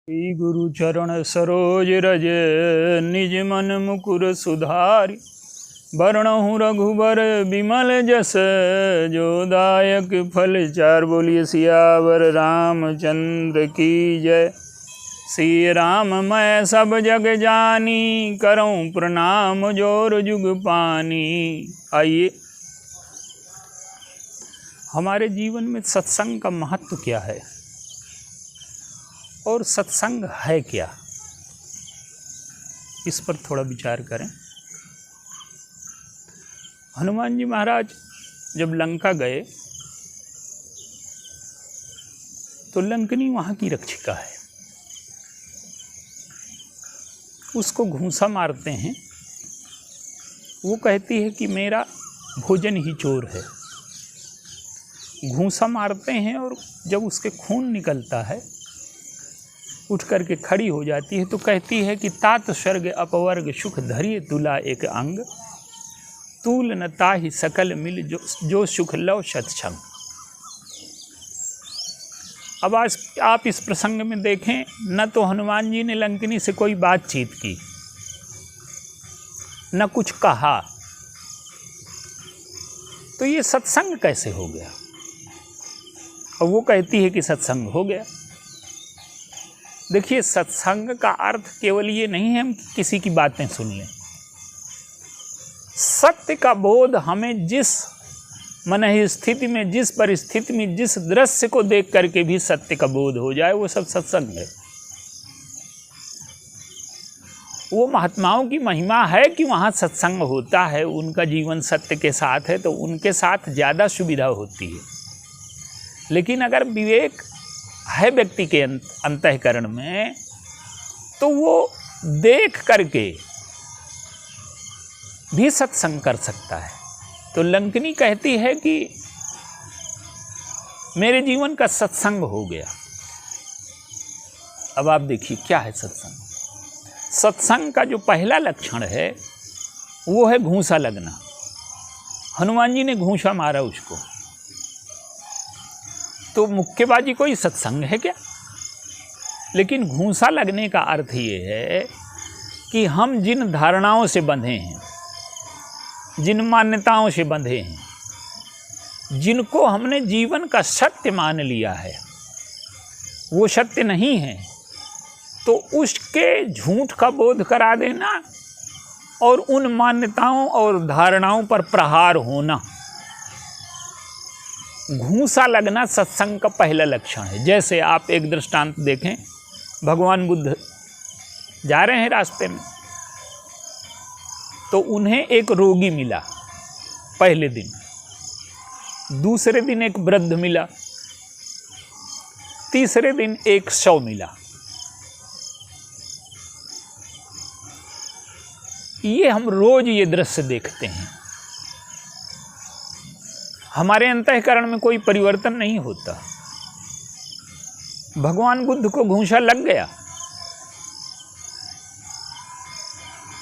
श्री गुरु चरण सरोज रज निज मन मुकुर सुधारि। वरणहु रघुबर बिमल जस जो दायक फल चार। बोलिए सियावर रामचंद्र की जय। श्री राम मैं सब जग जानी, करऊं प्रणाम जोर जुग पानी। आइए, हमारे जीवन में सत्संग का महत्व क्या है और सत्संग है क्या, इस पर थोड़ा विचार करें। हनुमान जी महाराज जब लंका गए तो लंकनी वहाँ की रक्षिका है, उसको घूंसा मारते हैं। वो कहती है कि मेरा भोजन ही चोर है। घूंसा मारते हैं और जब उसके खून निकलता है उठ करके खड़ी हो जाती है तो कहती है कि तात स्वर्ग अपवर्ग सुख धरिय तुला एक अंग, तूल न ताहि सकल मिल जो सुख लव सत्संग। अब आज आप इस प्रसंग में देखें, न तो हनुमान जी ने लंकिनी से कोई बातचीत की, न कुछ कहा, तो ये सत्संग कैसे हो गया? और वो कहती है कि सत्संग हो गया। देखिए, सत्संग का अर्थ केवल ये नहीं है हम किसी की बातें सुन लें। सत्य का बोध हमें जिस मन स्थिति में, जिस परिस्थिति में, जिस दृश्य को देख करके भी सत्य का बोध हो जाए, वो सब सत्संग है। वो महात्माओं की महिमा है कि वहाँ सत्संग होता है, उनका जीवन सत्य के साथ है तो उनके साथ ज़्यादा सुविधा होती है। लेकिन अगर विवेक है व्यक्ति के अंतःकरण में तो वो देख करके भी सत्संग कर सकता है। तो लंकिनी कहती है कि मेरे जीवन का सत्संग हो गया। अब आप देखिए क्या है सत्संग। सत्संग का जो पहला लक्षण है वो है घूंसा लगना। हनुमान जी ने घूंसा मारा उसको, तो मुक्केबाजी कोई सत्संग है क्या? लेकिन घूंसा लगने का अर्थ ये है कि हम जिन धारणाओं से बंधे हैं, जिन मान्यताओं से बंधे हैं, जिनको हमने जीवन का सत्य मान लिया है, वो सत्य नहीं है, तो उसके झूठ का बोध करा देना और उन मान्यताओं और धारणाओं पर प्रहार होना, घूंसा लगना सत्संग का पहला लक्षण है। जैसे आप एक दृष्टांत देखें, भगवान बुद्ध जा रहे हैं रास्ते में तो उन्हें एक रोगी मिला पहले दिन, दूसरे दिन एक वृद्ध मिला, तीसरे दिन एक शव मिला। ये हम रोज ये दृश्य देखते हैं। हमारे अंतःकरण में कोई परिवर्तन नहीं होता। भगवान बुद्ध को घूंसा लग गया।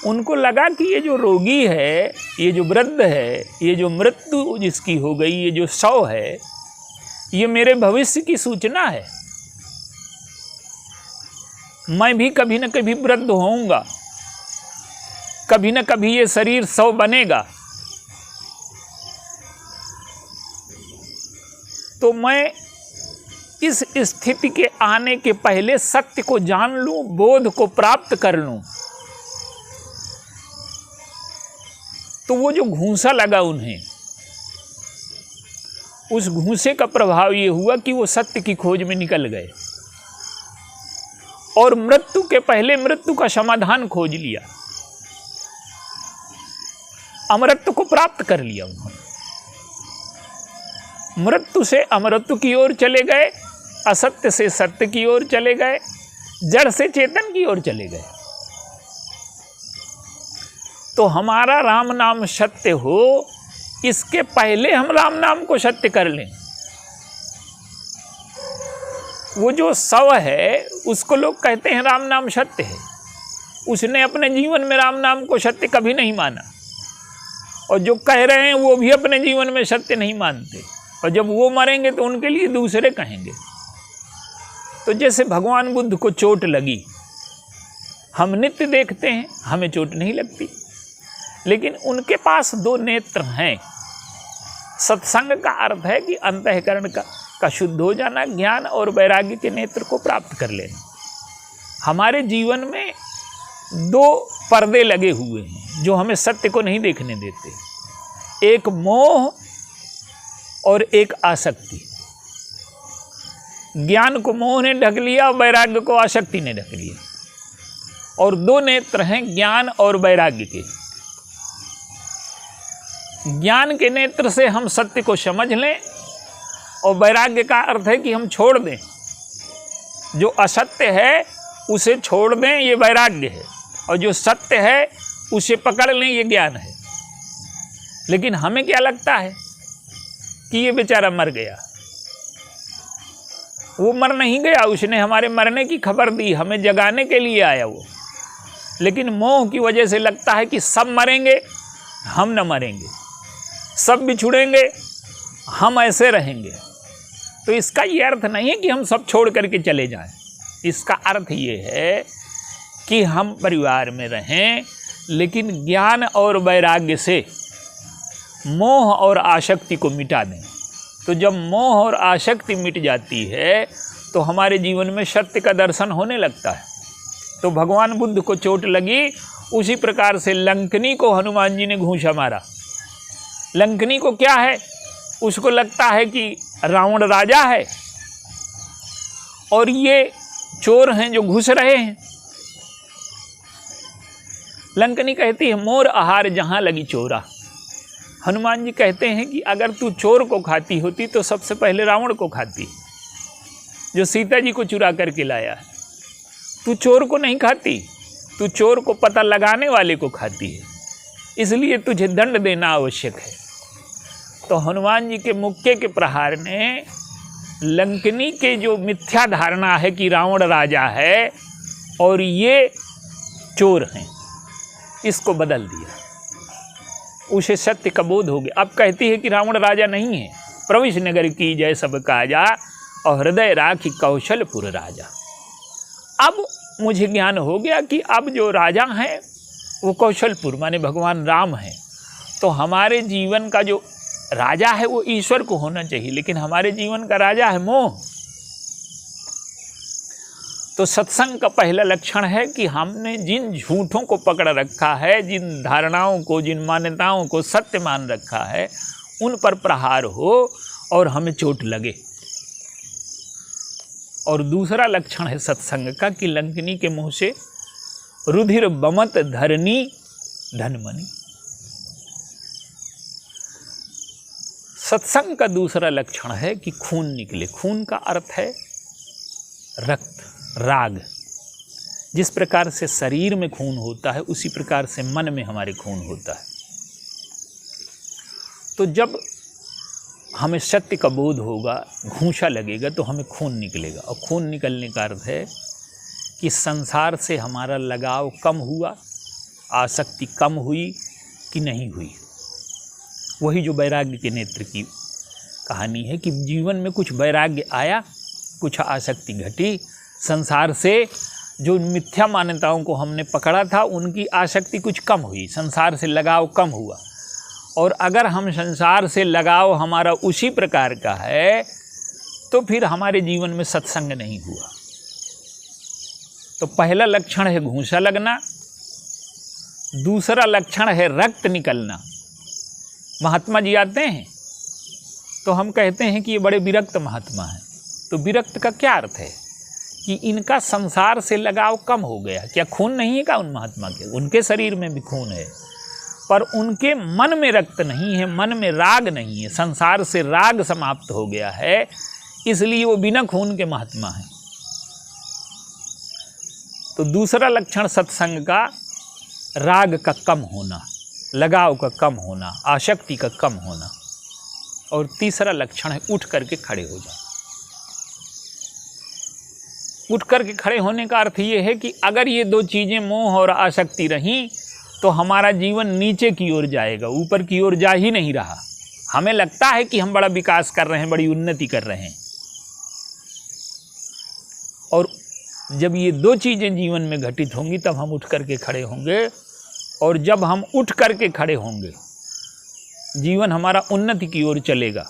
उनको लगा कि ये जो रोगी है, ये जो वृद्ध है, ये जो मृत्यु जिसकी हो गई, ये जो शव है, ये मेरे भविष्य की सूचना है। मैं भी कभी न कभी वृद्ध होऊंगा, कभी न कभी ये शरीर शव बनेगा, तो मैं इस स्थिति के आने के पहले सत्य को जान लूं, बोध को प्राप्त कर लूं। तो वो जो घूंसा लगा उन्हें, उस घूंसे का प्रभाव ये हुआ कि वो सत्य की खोज में निकल गए और मृत्यु के पहले मृत्यु का समाधान खोज लिया, अमरत्व को प्राप्त कर लिया। उन्होंने मृत्यु से अमरत्व की ओर चले गए, असत्य से सत्य की ओर चले गए, जड़ से चेतन की ओर चले गए। तो हमारा राम नाम सत्य हो, इसके पहले हम राम नाम को सत्य कर लें। वो जो शव है उसको लोग कहते हैं राम नाम सत्य है, उसने अपने जीवन में राम नाम को सत्य कभी नहीं माना, और जो कह रहे हैं वो भी अपने जीवन में सत्य नहीं मानते, और जब वो मरेंगे तो उनके लिए दूसरे कहेंगे। तो जैसे भगवान बुद्ध को चोट लगी, हम नित्य देखते हैं, हमें चोट नहीं लगती, लेकिन उनके पास दो नेत्र हैं। सत्संग का अर्थ है कि अंतःकरण का शुद्ध हो जाना, ज्ञान और वैराग्य के नेत्र को प्राप्त कर लेना। हमारे जीवन में दो पर्दे लगे हुए हैं जो हमें सत्य को नहीं देखने देते, एक मोह और एक आसक्ति। ज्ञान को मोह ने ढक लिया, वैराग्य को आसक्ति ने ढक लिया, और दो नेत्र हैं ज्ञान और वैराग्य के। ज्ञान के नेत्र से हम सत्य को समझ लें, और वैराग्य का अर्थ है कि हम छोड़ दें, जो असत्य है उसे छोड़ दें, ये वैराग्य है, और जो सत्य है उसे पकड़ लें, ये ज्ञान है। लेकिन हमें क्या लगता है कि ये बेचारा मर गया। वो मर नहीं गया, उसने हमारे मरने की खबर दी, हमें जगाने के लिए आया वो। लेकिन मोह की वजह से लगता है कि सब मरेंगे, हम न मरेंगे, सब बिछुड़ेंगे, हम ऐसे रहेंगे। तो इसका ये अर्थ नहीं है कि हम सब छोड़ करके चले जाएं। इसका अर्थ ये है कि हम परिवार में रहें, लेकिन ज्ञान और वैराग्य से मोह और आसक्ति को मिटा दें। तो जब मोह और आसक्ति मिट जाती है तो हमारे जीवन में सत्य का दर्शन होने लगता है। तो भगवान बुद्ध को चोट लगी, उसी प्रकार से लंकनी को हनुमान जी ने घूंसा मारा। लंकनी को क्या है, उसको लगता है कि रावण राजा है और ये चोर हैं जो घुस रहे हैं। लंकनी कहती है मोर आहार जहां लगी चोरा। हनुमान जी कहते हैं कि अगर तू चोर को खाती होती तो सबसे पहले रावण को खाती, जो सीता जी को चुरा करके लाया है। तू चोर को नहीं खाती, तू चोर को पता लगाने वाले को खाती है, इसलिए तुझे दंड देना आवश्यक है। तो हनुमान जी के मुक्के के प्रहार ने लंकनी के जो मिथ्या धारणा है कि रावण राजा है और ये चोर हैं, इसको बदल दिया। उसे सत्य का बोध हो गया। अब कहती है कि रावण राजा नहीं है। प्रविश नगर की जय सब काजा, और हृदय राखी कौशलपुर राजा। अब मुझे ज्ञान हो गया कि अब जो राजा हैं वो कौशलपुर माने भगवान राम हैं। तो हमारे जीवन का जो राजा है वो ईश्वर को होना चाहिए, लेकिन हमारे जीवन का राजा है मोह। तो सत्संग का पहला लक्षण है कि हमने जिन झूठों को पकड़ रखा है, जिन धारणाओं को, जिन मान्यताओं को सत्य मान रखा है, उन पर प्रहार हो और हमें चोट लगे। और दूसरा लक्षण है सत्संग का कि लंकनी के मुंह से रुधिर बमत धरनी धनमनी। सत्संग का दूसरा लक्षण है कि खून निकले। खून का अर्थ है रक्त, राग। जिस प्रकार से शरीर में खून होता है उसी प्रकार से मन में हमारे खून होता है। तो जब हमें सत्य का बोध होगा, घूंसा लगेगा, तो हमें खून निकलेगा। और खून निकलने का अर्थ है कि संसार से हमारा लगाव कम हुआ, आसक्ति कम हुई कि नहीं हुई। वही जो वैराग्य के नेत्र की कहानी है कि जीवन में कुछ वैराग्य आया, कुछ आसक्ति घटी। संसार से जो मिथ्या मान्यताओं को हमने पकड़ा था उनकी आसक्ति कुछ कम हुई, संसार से लगाव कम हुआ। और अगर हम संसार से लगाव हमारा उसी प्रकार का है तो फिर हमारे जीवन में सत्संग नहीं हुआ। तो पहला लक्षण है घूंसा लगना, दूसरा लक्षण है रक्त निकलना। महात्मा जी आते हैं तो हम कहते हैं कि ये बड़े विरक्त महात्मा हैं। तो विरक्त का क्या अर्थ है कि इनका संसार से लगाव कम हो गया। क्या खून नहीं है क्या उन महात्मा के? उनके शरीर में भी खून है, पर उनके मन में रक्त नहीं है, मन में राग नहीं है, संसार से राग समाप्त हो गया है, इसलिए वो बिना खून के महात्मा हैं। तो दूसरा लक्षण सत्संग का राग का कम होना, लगाव का कम होना, आसक्ति का कम होना। और तीसरा लक्षण है उठ करके खड़े हो जाओ। उठ करके खड़े होने का अर्थ ये है कि अगर ये दो चीज़ें मोह और आसक्ति रहीं तो हमारा जीवन नीचे की ओर जाएगा, ऊपर की ओर जा ही नहीं रहा। हमें लगता है कि हम बड़ा विकास कर रहे हैं, बड़ी उन्नति कर रहे हैं, और जब ये दो चीज़ें जीवन में घटित होंगी तब हम उठ करके खड़े होंगे, और जब हम उठ करके खड़े होंगे जीवन हमारा उन्नति की ओर चलेगा।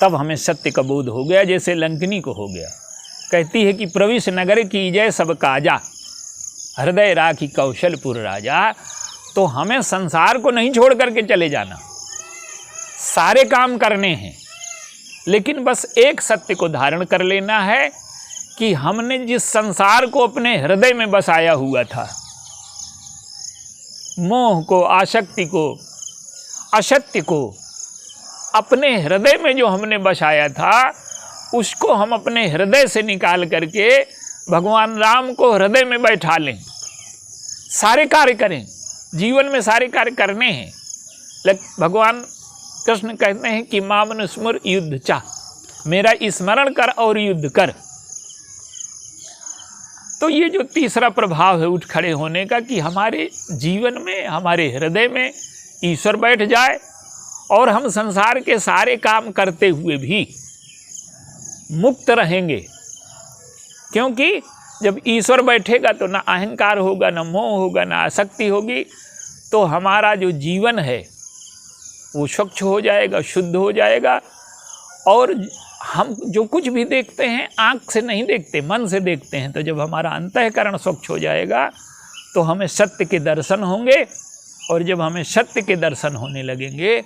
तब हमें सत्य का बोध हो गया, जैसे लंकिनी को हो गया। कहती है कि प्रविश नगर की जय सब काजा, हृदय राखी कौशलपुर राजा। तो हमें संसार को नहीं छोड़ करके चले जाना, सारे काम करने हैं, लेकिन बस एक सत्य को धारण कर लेना है कि हमने जिस संसार को अपने हृदय में बसाया हुआ था, मोह को, आसक्ति को, असत्य को अपने हृदय में जो हमने बसाया था, उसको हम अपने हृदय से निकाल करके भगवान राम को हृदय में बैठा लें, सारे कार्य करें। जीवन में सारे कार्य करने हैं। भगवान कृष्ण कहते हैं कि मामन स्मर युद्ध चा, मेरा स्मरण कर और युद्ध कर। तो ये जो तीसरा प्रभाव है उठ खड़े होने का, कि हमारे जीवन में, हमारे हृदय में ईश्वर बैठ जाए और हम संसार के सारे काम करते हुए भी मुक्त रहेंगे। क्योंकि जब ईश्वर बैठेगा तो ना अहंकार होगा, ना मोह होगा, ना आसक्ति होगी। तो हमारा जो जीवन है वो स्वच्छ हो जाएगा, शुद्ध हो जाएगा। और हम जो कुछ भी देखते हैं आँख से नहीं देखते, मन से देखते हैं। तो जब हमारा अंतःकरण स्वच्छ हो जाएगा तो हमें सत्य के दर्शन होंगे, और जब हमें सत्य के दर्शन होने लगेंगे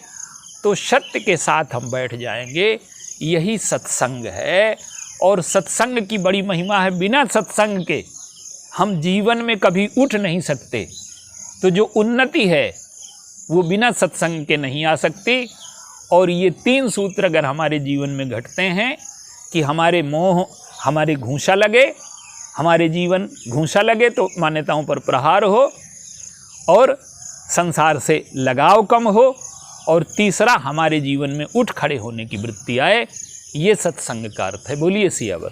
तो सत्य के साथ हम बैठ जाएंगे। यही सत्संग है, और सत्संग की बड़ी महिमा है। बिना सत्संग के हम जीवन में कभी उठ नहीं सकते। तो जो उन्नति है वो बिना सत्संग के नहीं आ सकती। और ये तीन सूत्र अगर हमारे जीवन में घटते हैं कि हमारे मोह, हमारे घूंसा लगे, हमारे जीवन घूंसा लगे तो मान्यताओं पर प्रहार हो, और संसार से लगाव कम हो, और तीसरा हमारे जीवन में उठ खड़े होने की वृत्ति आए, ये सत्संग का अर्थ है। बोलिए सियावर।